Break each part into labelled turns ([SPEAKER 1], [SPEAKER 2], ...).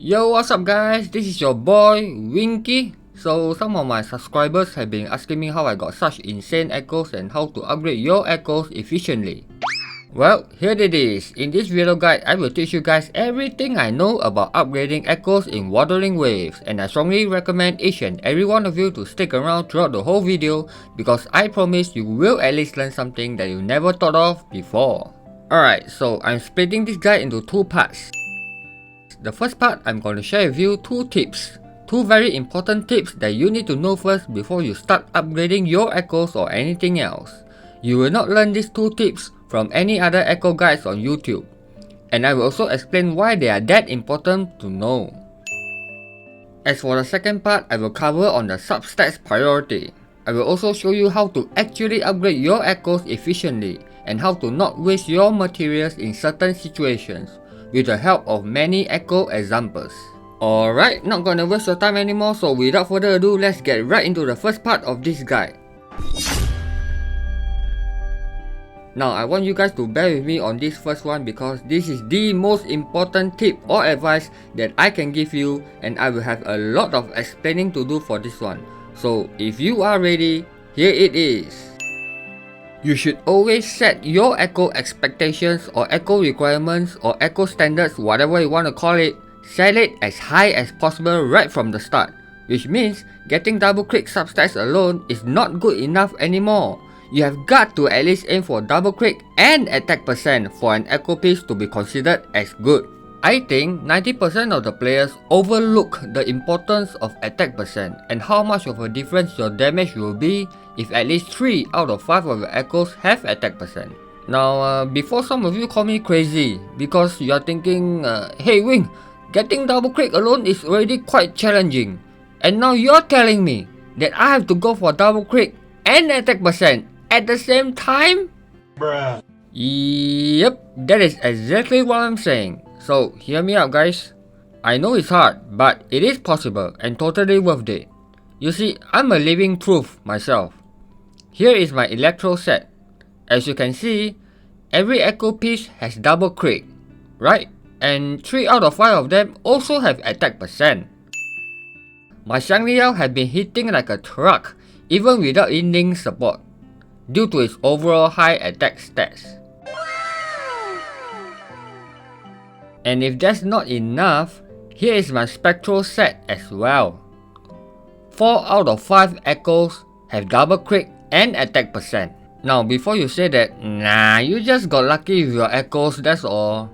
[SPEAKER 1] Yo, what's up guys? This is your boy, Winky. So some of my subscribers have been asking me how I got such insane echoes and how to upgrade your echoes efficiently. Well, here it is. In this video guide, I will teach you guys everything I know about upgrading echoes in Wuthering Waves, and I strongly recommend each and every one of you to stick around throughout the whole video because I promise you will at least learn something that you never thought of before. Alright, so I'm splitting this guide into two parts. The first part, I'm going to share with you two tips. Two very important tips that you need to know first before you start upgrading your echoes or anything else. You will not learn these two tips from any other echo guides on YouTube. And I will also explain why they are that important to know. As for the second part, I will cover on the Substats Priority. I will also show you how to actually upgrade your echoes efficiently and how to not waste your materials in certain situations with the help of many echo examples. Alright, not gonna waste your time anymore, so without further ado, let's get right into the first part of this guide. Now, I want you guys to bear with me on this first one because this is the most important tip or advice that I can give you, and I will have a lot of explaining to do for this one. So, if you are ready, here it is. You should always set your echo expectations or echo requirements or echo standards, whatever you want to call it, set it as high as possible right from the start. Which means getting double click substats alone is not good enough anymore. You have got to at least aim for double click and attack percent for an echo piece to be considered as good. I think 90% of the players overlook the importance of attack percent and how much of a difference your damage will be if at least 3 out of 5 of your echoes have attack percent. Now, before some of you call me crazy because you are thinking, hey Wing, getting double click alone is already quite challenging, and now you're telling me that I have to go for double click and attack percent at the same time? Bruh. Yep, that is exactly what I'm saying. So hear me out guys. I know it's hard, but it is possible and totally worth it. You see, I'm a living proof myself. Here is my electro set. As you can see, every echo piece has double click, right? And 3 out of 5 of them also have attack percent. My Shangri-Yao have been hitting like a truck even without ending support, due to its overall high attack stats. And if that's not enough, here is my spectral set as well. 4 out of 5 echoes have double click and attack percent. Now before you say that, nah, you just got lucky with your echoes, that's all.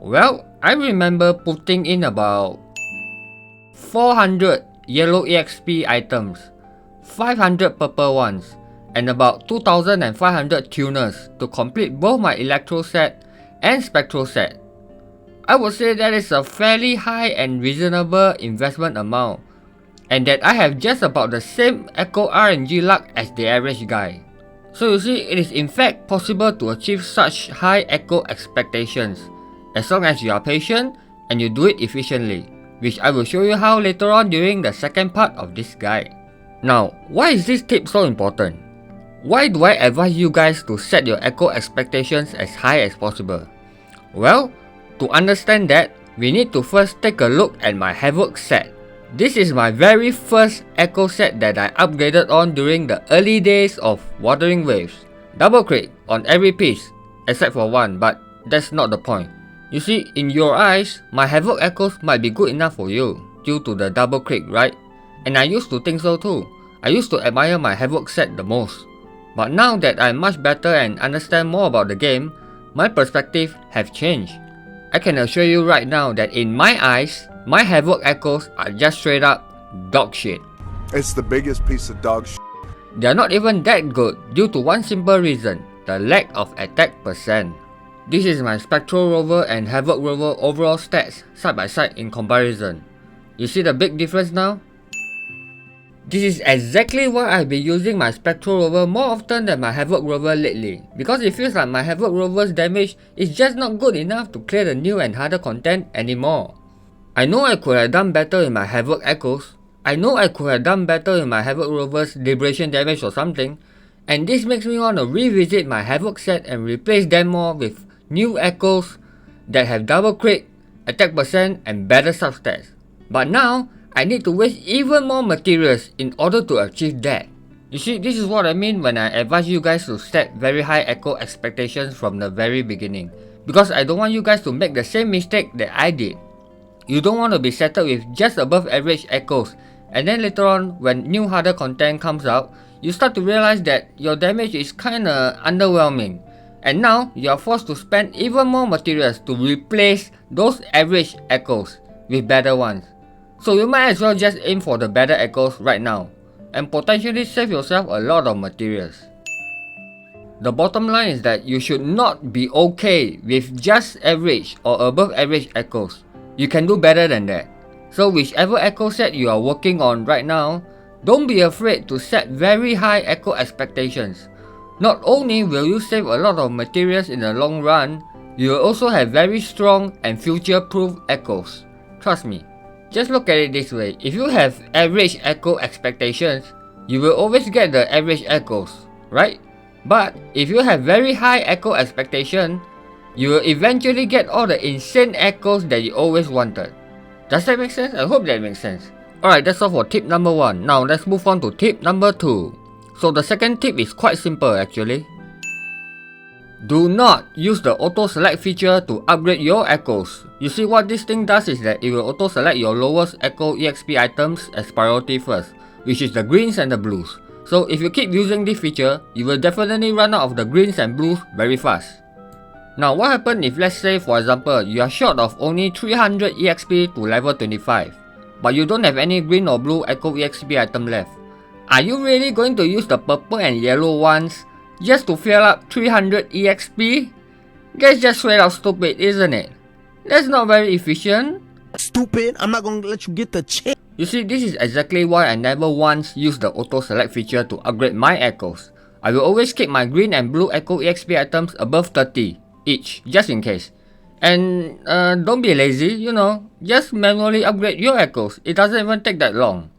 [SPEAKER 1] Well, I remember putting in about 400 yellow EXP items, 500 purple ones, and about 2500 tuners to complete both my electro set and spectral set. I would say that is a fairly high and reasonable investment amount, and that I have just about the same echo RNG luck as the average guy. So you see, it is in fact possible to achieve such high echo expectations as long as you are patient and you do it efficiently, which I will show you how later on during the second part of this guide. Now, why is this tip so important? Why do I advise you guys to set your echo expectations as high as possible? Well, to understand that, we need to first take a look at my Havoc set. This is my very first echo set that I upgraded on during the early days of Wuthering Waves. Double click on every piece, except for one, but that's not the point. You see, in your eyes, my Havoc echoes might be good enough for you, due to the double click, right? And I used to think so too. I used to admire my Havoc set the most. But now that I'm much better and understand more about the game, my perspective have changed. I can assure you right now that in my eyes, my Havoc echoes are just straight up dog shit.
[SPEAKER 2] It's the biggest piece of dog shit.
[SPEAKER 1] They are not even that good due to one simple reason, the lack of attack percent. This is my Spectral Rover and Havoc Rover overall stats side by side in comparison. You see the big difference now? This is exactly why I've been using my Spectral Rover more often than my Havoc Rover lately, because it feels like my Havoc Rover's damage is just not good enough to clear the new and harder content anymore. I know I could have done better in my Havoc echoes. I know I could have done better in my Havoc Rover's liberation damage or something, and this makes me want to revisit my Havoc set and replace them more with new echoes that have double click attack percent, and better substats. But now, I need to waste even more materials in order to achieve that. You see, this is what I mean when I advise you guys to set very high echo expectations from the very beginning. Because I don't want you guys to make the same mistake that I did. You don't want to be settled with just above average echoes, and then later on, when new harder content comes out, you start to realize that your damage is kinda underwhelming. And now, you are forced to spend even more materials to replace those average echoes with better ones. So you might as well just aim for the better echoes right now, and potentially save yourself a lot of materials. The bottom line is that you should not be okay with just average or above average echoes. You can do better than that. So whichever echo set you are working on right now, don't be afraid to set very high echo expectations. Not only will you save a lot of materials in the long run, you will also have very strong and future-proof echoes. Trust me. Just look at it this way, if you have average echo expectations, you will always get the average echoes, right? But if you have very high echo expectation, you will eventually get all the insane echoes that you always wanted. Does that make sense? I hope that makes sense. Alright, that's all for tip number 1. Now let's move on to tip number 2. So the second tip is quite simple actually. Do not use the auto select feature to upgrade your echoes. You see what this thing does is that it will auto select your lowest echo EXP items as priority first, which is the greens and the blues. So if you keep using this feature, you will definitely run out of the greens and blues very fast. Now what happens if, let's say for example, you are short of only 300 EXP to level 25, but you don't have any green or blue echo EXP item left? Are you really going to use the purple and yellow ones just to fill up 300 EXP? That's just straight out stupid, isn't it? That's not very efficient.
[SPEAKER 3] Stupid, I'm not gonna let you get the chance.
[SPEAKER 1] You see, this is exactly why I never once used the auto select feature to upgrade my echoes. I will always keep my green and blue echo EXP items above 30 each, just in case. And don't be lazy, you know, just manually upgrade your echoes. It doesn't even take that long.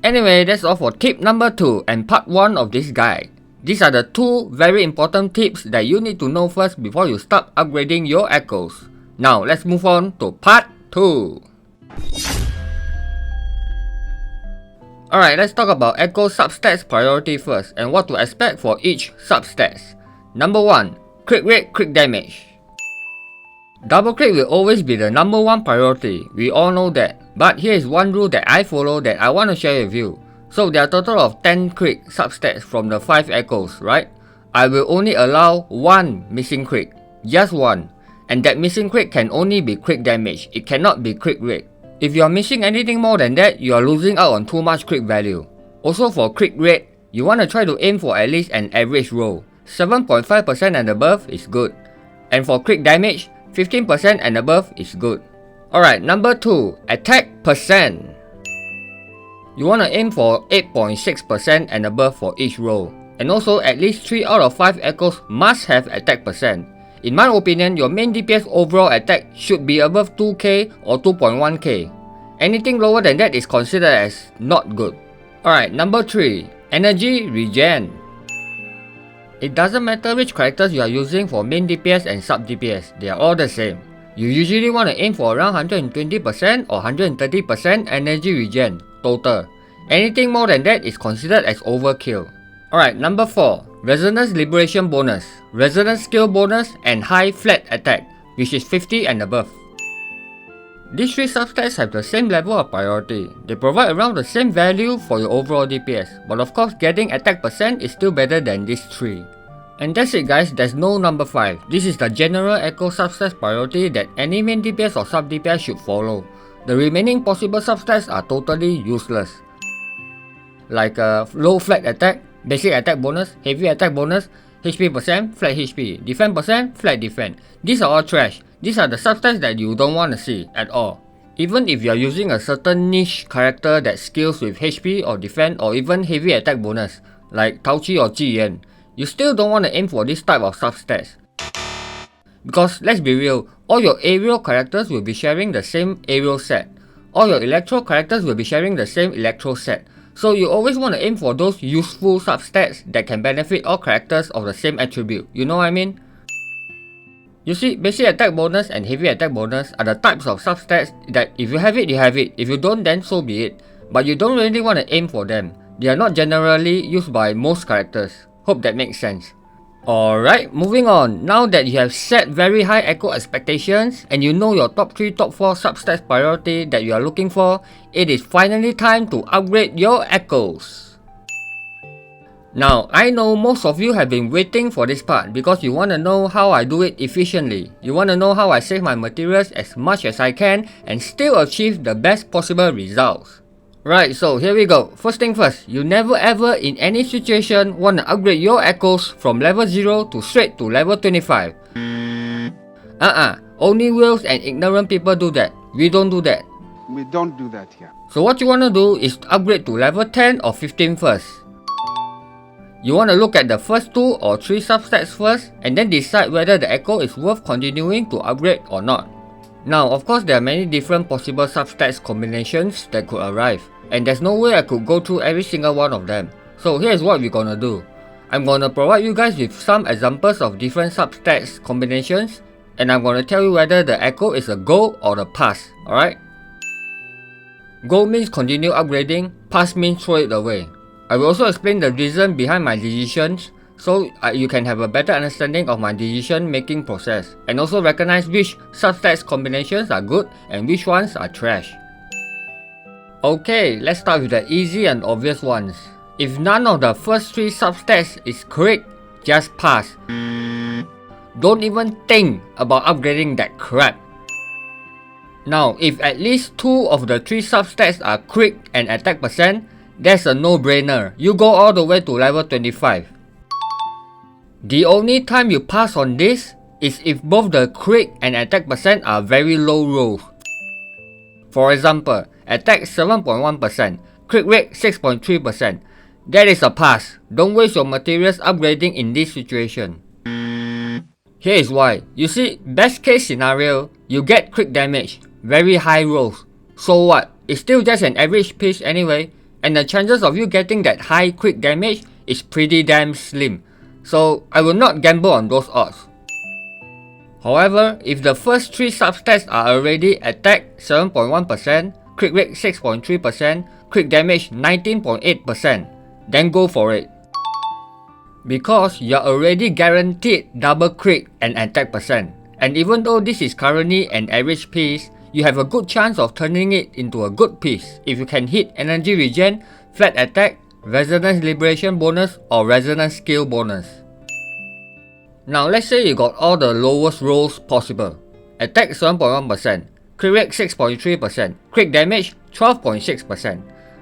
[SPEAKER 1] Anyway, that's all for tip number 2 and part 1 of this guide. These are the 2 very important tips that you need to know first before you start upgrading your echoes. Now let's move on to part 2. Alright, let's talk about echo substats priority first and what to expect for each substats. Number 1. Crit rate, crit damage. Double crit will always be the number 1 priority, we all know that. But here is one rule that I follow that I want to share with you. So there are a total of 10 crit substats from the 5 echoes, right? I will only allow 1 missing crit, just 1. And that missing crit can only be crit damage, it cannot be crit rate. If you are missing anything more than that, you are losing out on too much crit value. Also for crit rate, you want to try to aim for at least an average roll. 7.5% and above is good. And for crit damage, 15% and above is good. Alright, number 2, attack percent. You want to aim for 8.6% and above for each roll. And also at least 3 out of 5 echoes must have attack percent. In my opinion, your main DPS overall attack should be above 2k or 2.1k. Anything lower than that is considered as not good. Alright, number 3, energy regen. It doesn't matter which characters you are using for main DPS and sub DPS, they are all the same. You usually want to aim for around 120% or 130% energy regen total. Anything more than that is considered as overkill. Alright, number 4, Resonance Liberation bonus, Resonance skill bonus and high flat attack, which is 50 and above. These 3 substats have the same level of priority. They provide around the same value for your overall DPS, but of course getting attack percent is still better than these 3. And that's it guys, there's no number 5. This is the general echo substats priority that any main DPS or sub DPS should follow. The remaining possible substats are totally useless. Like low flat attack, basic attack bonus, heavy attack bonus, HP percent, flat HP, defense percent, flat defense. These are all trash. These are the substats that you don't want to see at all. Even if you are using a certain niche character that scales with HP or defense or even heavy attack bonus, like Taochi or Jiyan, you still don't want to aim for this type of substats. Because let's be real, all your aerial characters will be sharing the same aerial set. All your electro characters will be sharing the same electro set. So you always want to aim for those useful substats that can benefit all characters of the same attribute, you know what I mean? You see, basic attack bonus and heavy attack bonus are the types of substats that if you have it, you have it. If you don't, then so be it. But you don't really want to aim for them. They are not generally used by most characters. Hope that makes sense. Alright, moving on. Now that you have set very high echo expectations and you know your top 3, top 4 substats priority that you are looking for, it is finally time to upgrade your echoes. Now, I know most of you have been waiting for this part because you want to know how I do it efficiently. You want to know how I save my materials as much as I can and still achieve the best possible results. Right, so here we go. First thing first, you never ever in any situation want to upgrade your echoes from level 0 to straight to level 25. Only whales and ignorant people do that. We don't do that.
[SPEAKER 4] We don't do that here.
[SPEAKER 1] So what you want to do is to upgrade to level 10 or 15 first. You want to look at the first 2 or 3 substats first and then decide whether the echo is worth continuing to upgrade or not. Now, of course, there are many different possible substats combinations that could arrive, and there's no way I could go through every single one of them. So here's what we're gonna do. I'm gonna provide you guys with some examples of different substats combinations, and I'm gonna tell you whether the echo is a go or a pass, alright? Go means continue upgrading, pass means throw it away. I will also explain the reason behind my decisions so you can have a better understanding of my decision making process and also recognize which substats combinations are good and which ones are trash. Okay, let's start with the easy and obvious ones. If none of the first 3 substats is correct, just pass. Don't even think about upgrading that crap. Now, if at least 2 of the 3 substats are quick and attack percent, that's a no-brainer. You go all the way to level 25. The only time you pass on this is if both the crit and attack percent are very low rolls. For example, attack 7.1%, crit rate 6.3%. That is a pass. Don't waste your materials upgrading in this situation. Here is why. You see, best case scenario, you get crit damage, very high rolls. So what? It's still just an average piece anyway, and the chances of you getting that high crit damage is pretty damn slim. So I will not gamble on those odds. However, if the first 3 substats are already attack 7.1%, crit rate 6.3%, crit damage 19.8%, then go for it. Because you are already guaranteed double crit and attack percent, and even though this is currently an average piece, you have a good chance of turning it into a good piece if you can hit energy regen, flat attack, resonance liberation bonus or resonance skill bonus. Now let's say you got all the lowest rolls possible. Attack 7.1%, crit rate 6.3%, crit damage 12.6%.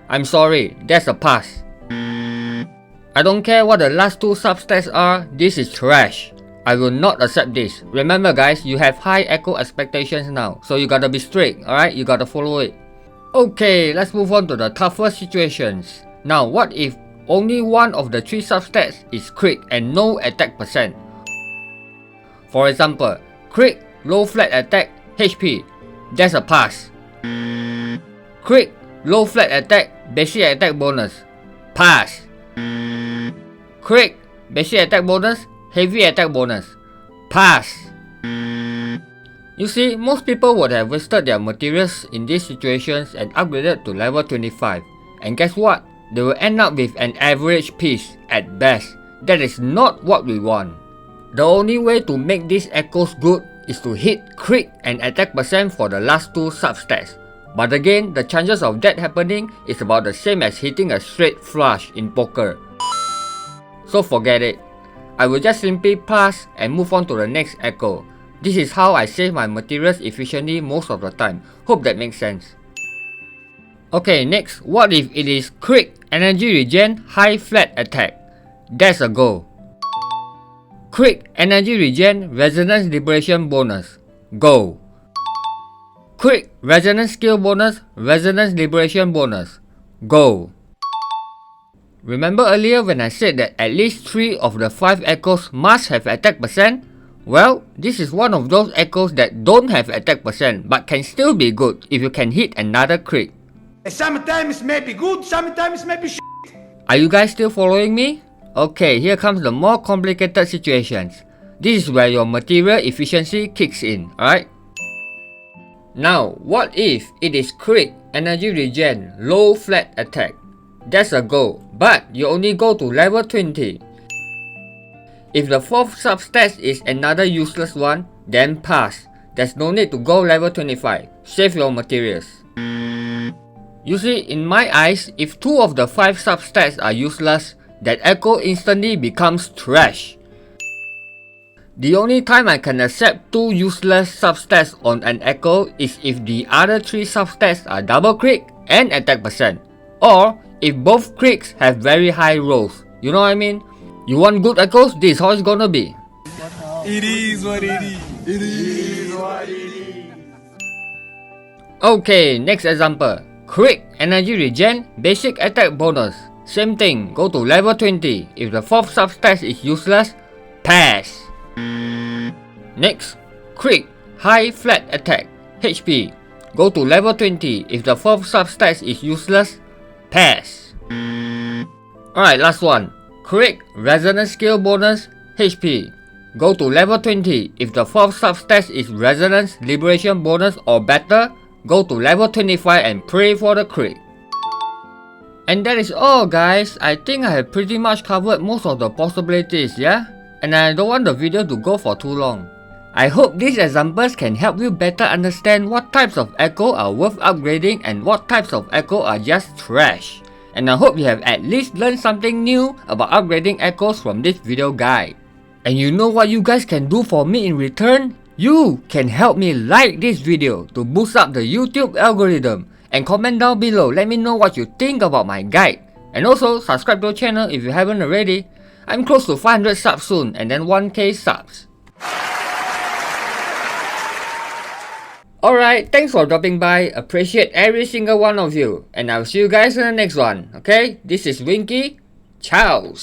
[SPEAKER 1] I'm sorry, that's a pass. I don't care what the last 2 substats are, this is trash. I will not accept this. Remember guys, you have high echo expectations now, so you gotta be strict, alright? You gotta follow it. Okay, let's move on to the tougher situations. Now, what if only one of the 3 substats is crit and no attack percent? For example, crit, low flat attack, HP. That's a pass. Crit, low flat attack, basic attack bonus. Pass. Crit, basic attack bonus, heavy attack bonus. Pass. You see, most people would have wasted their materials in these situations and upgraded to level 25. And guess what? They will end up with an average piece at best. That is not what we want. The only way to make these echoes good is to hit crit and attack percent for the last 2 substats. But again, the chances of that happening is about the same as hitting a straight flush in poker. So forget it. I will just simply pass and move on to the next echo. This is how I save my materials efficiently most of the time. Hope that makes sense. Okay, next, what if it is crit, energy regen, high flat attack? That's a go. Crit, energy regen, resonance liberation bonus. Go. Crit, resonance skill bonus, resonance liberation bonus. Go. Remember earlier when I said that at least 3 of the 5 echoes must have attack percent? Well, this is one of those echoes that don't have attack percent but can still be good if you can hit another crit.
[SPEAKER 3] Sometimes may be good, sometimes may be shit.
[SPEAKER 1] Are you guys still following me? Okay, here comes the more complicated situations. This is where your material efficiency kicks in, alright? Now, what if it is crit, energy regen, low flat attack? That's a go, but you only go to level 20. If the 4th substat is another useless one, then pass. There's no need to go level 25. Save your materials. You see, in my eyes, if 2 of the 5 substats are useless, that echo instantly becomes trash. The only time I can accept 2 useless substats on an echo is if the other 3 substats are double crit and attack percent, or if both crits have very high rolls. You know what I mean? You want good echoes? This is how it's gonna be.
[SPEAKER 3] It is what it is. It is what it is.
[SPEAKER 1] Okay, next example. Crit, energy regen, basic attack bonus. Same thing, go to level 20. If the 4th substat is useless, pass. Next, crit, high flat attack, HP. Go to level 20. If the 4th substat is useless, pass. Alright, last one. Crit, resonance skill bonus, HP. Go to level 20. If the 4th substat is resonance, liberation bonus or better, go to level 25 and pray for the crit. And that is all, guys. I think I have pretty much covered most of the possibilities, yeah? And I don't want the video to go for too long. I hope these examples can help you better understand what types of echo are worth upgrading and what types of echo are just trash. And I hope you have at least learned something new about upgrading echoes from this video guide. And you know what you guys can do for me in return? You can help me like this video to boost up the YouTube algorithm, and comment down below, let me know what you think about my guide. And also subscribe to the channel if you haven't already. I'm close to 500 subs soon and then 1k subs. Alright, thanks for dropping by, appreciate every single one of you, and I'll see you guys in the next one, okay? This is Winky, Ciao!